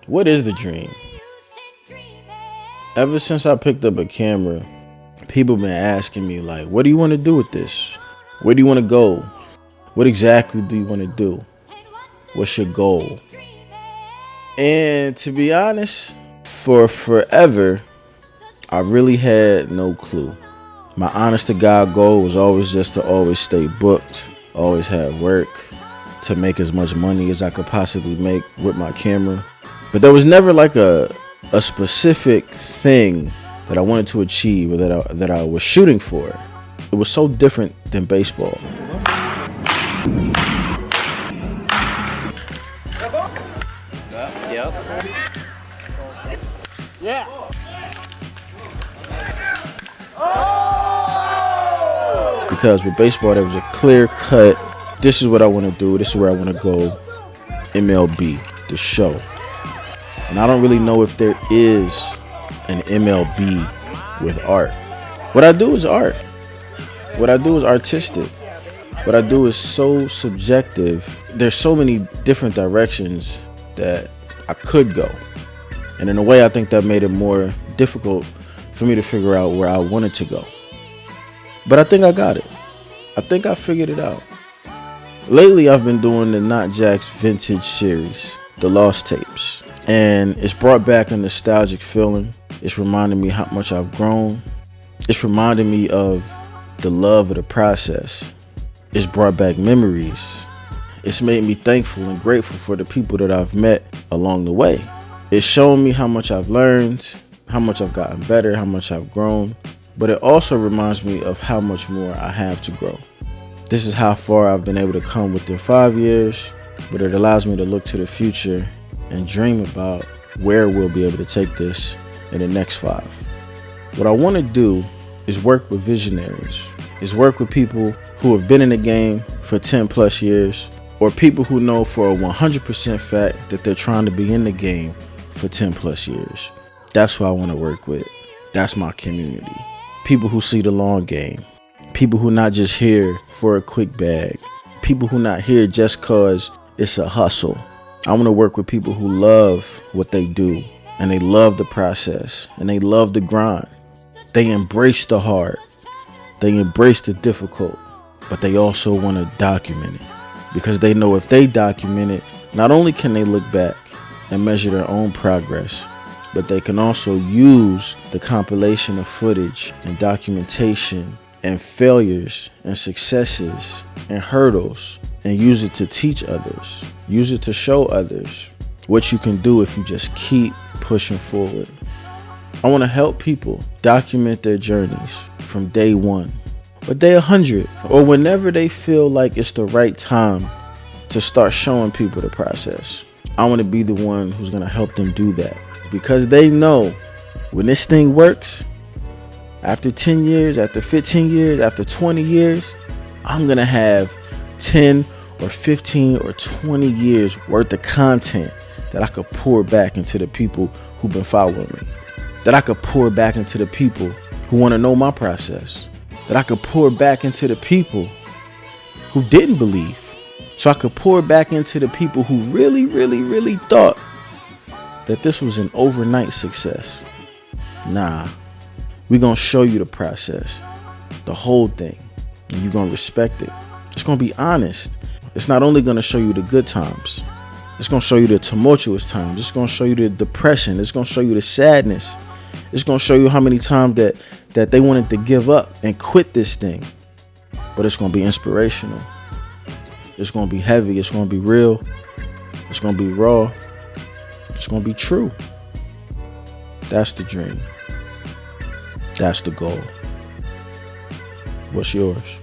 What is the dream? Ever since I picked up a camera, people been asking me like, what do you want to do with this? Where do you want to go? What exactly do you want to do? What's your goal? And to be honest, for forever, I really had no clue. My honest to God goal was always just to always stay booked, always have work, to make as much money as I could possibly make with my camera. But there was never like a specific thing that I wanted to achieve or that I was shooting for. It was so different than baseball. Yep. Yeah. Because with baseball, there was a clear cut, this is what I want to do, this is where I want to go, MLB, the show. And I don't really know if there is an MLB with art. What I do is art. What I do is artistic. What I do is so subjective. There's so many different directions that I could go. And in a way, I think that made it more difficult for me to figure out where I wanted to go. But I think I got it. I think I figured it out. Lately, I've been doing the Not JAX vintage series, the Lost Tapes. And it's brought back a nostalgic feeling. It's reminding me how much I've grown. It's reminding me of the love of the process. It's brought back memories. It's made me thankful and grateful for the people that I've met along the way. It's shown me how much I've learned, how much I've gotten better, how much I've grown. But it also reminds me of how much more I have to grow. This is how far I've been able to come within 5 years, but it allows me to look to the future and dream about where we'll be able to take this in the next 5. What I want to do is work with visionaries, is work with people who have been in the game for 10 plus years, or people who know for a 100% fact that they're trying to be in the game for 10 plus years. That's who I want to work with. That's my community. People who see the long game. People who not just here for a quick bag. People who not here just cause it's a hustle. I want to work with people who love what they do, and they love the process, and they love the grind. They embrace the hard. They embrace the difficult, but they also want to document it, because they know if they document it, not only can they look back and measure their own progress, but they can also use the compilation of footage and documentation and failures and successes and hurdles and use it to teach others, use it to show others what you can do if you just keep pushing forward. I want to help people document their journeys from day 1 or day 100 or whenever they feel like it's the right time to start showing people the process. I want to be the one who's going to help them do that, because they know when this thing works, after 10 years, after 15 years, after 20 years, I'm going to have 10 or 15 or 20 years worth of content that I could pour back into the people who've been following me, that I could pour back into the people who want to know my process, that I could pour back into the people who didn't believe, so I could pour back into the people who really, really, really thought that this was an overnight success. Nah, we're going to show you the process, the whole thing, and you're going to respect it. It's going to be honest. It's not only going to show you the good times, it's going to show you the tumultuous times. It's going to show you the depression. It's going to show you the sadness. It's going to show you how many times that they wanted to give up and quit this thing. But it's going to be inspirational. It's going to be heavy. It's going to be real. It's going to be raw. It's going to be true. That's the dream. That's the goal. What's yours?